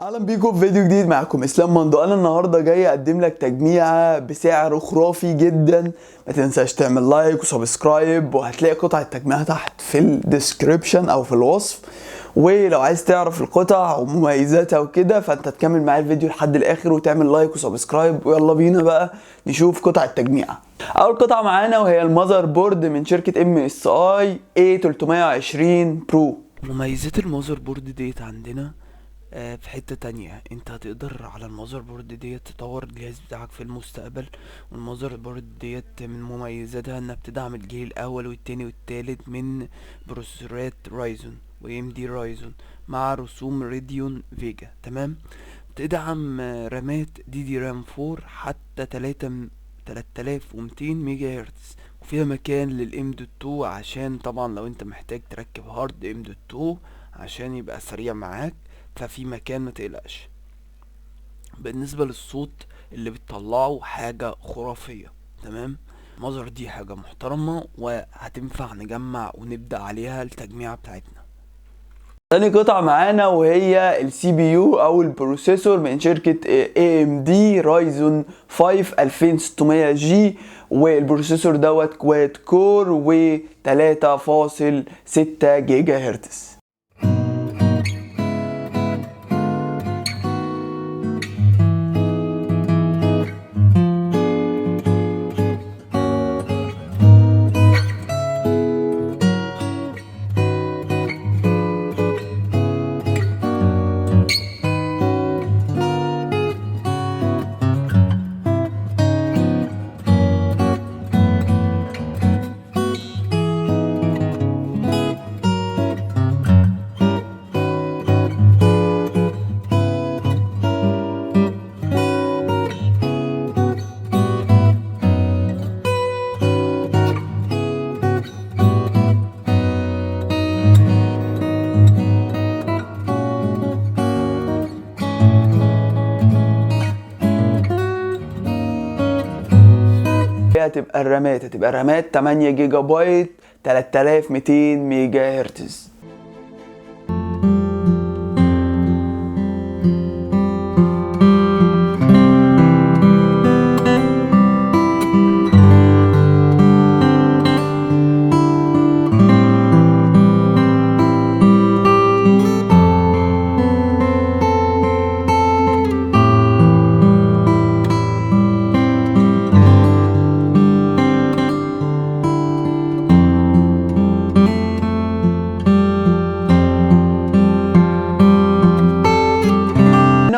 اهلا بيكم في فيديو جديد. معاكم اسلام مندو. انا النهارده جاي اقدم لك تجميعه بسعر خرافي جدا. ما تنساش تعمل لايك وسبسكرايب، وهتلاقي قطع التجميعه تحت في الديسكريبشن او في الوصف. ولو عايز تعرف القطع ومميزاتها وكده فانت تكمل معايا الفيديو لحد الاخر وتعمل لايك وسبسكرايب. ويلا بينا بقى نشوف قطع التجميعه. اول قطعه معانا وهي المذر بورد من شركه MSI A320 برو. مميزات المذر بورد ديت عندنا في حتة تانية. انت هتقدر على المذر بورد ديت تطور الجهاز بتاعك في المستقبل. والمذر بورد ديت من مميزاتها انها بتدعم الجيل الاول والتاني والتالت من بروسيسورات رايزون و AMD رايزون مع رسوم راديون فيجا. تمام. بتدعم رامات دي رام 4 حتى 3200 ميجا هرتز، وفيها مكان للM.2 عشان طبعا لو انت محتاج تركب هارد M.2 عشان يبقى سريع معاك ففي مكان، ما تقلقش. بالنسبة للصوت اللي بتطلعه حاجة خرافية. تمام. المذر دي حاجة محترمة وهتنفع نجمع ونبدأ عليها التجميعة بتاعتنا. تاني قطعة معانا وهي الCPU او البروسيسور من شركة AMD رايزون 5 2600G، والبروسيسور دوت كواد كور و 3.6 جيجا هرتز. هتبقى الرامات 8 جيجا بايت 3200 ميجا هرتز.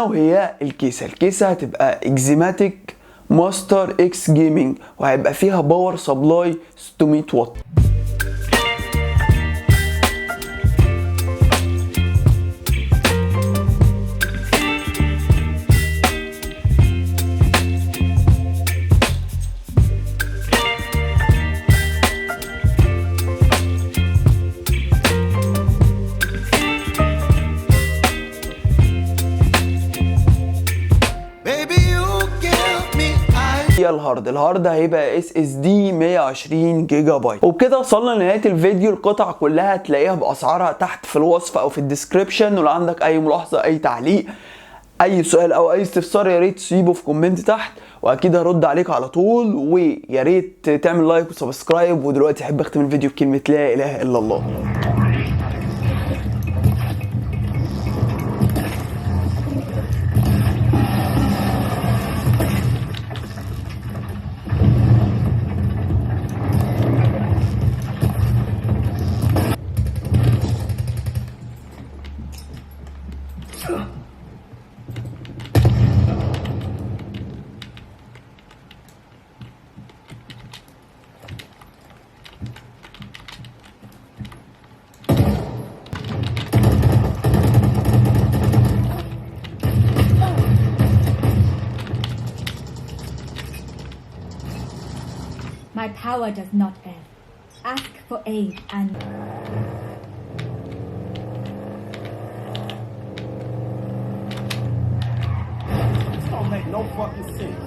وهي الكيسة هتبقى اكزيماتيك ماستر اكس جيمنج، وهيبقى فيها باور سبلاي 600 واط. الهارد هيبقى SSD 120 جيجا بايت. وبكده وصلنا لنهايه الفيديو. القطع كلها هتلاقيها باسعارها تحت في الوصف او في الديسكريبشن. ولو عندك اي ملاحظه، اي تعليق، اي سؤال او اي استفسار، يا ريت تسيبه في كومنت تحت واكيد هرد عليك على طول. ويا ريت تعمل لايك وسبسكرايب. ودلوقتي احب اختم الفيديو بكلمه لا اله الا الله. My power does not end. Ask for aid and... This don't make no fucking sense.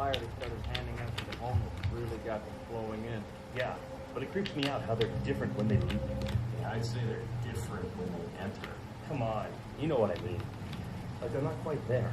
fire they started handing out to the homeless really got them flowing in. Yeah, but it creeps me out how they're different when they leave. Yeah, I'd say they're different when they enter. Come on, you know what I mean. Like they're not quite there.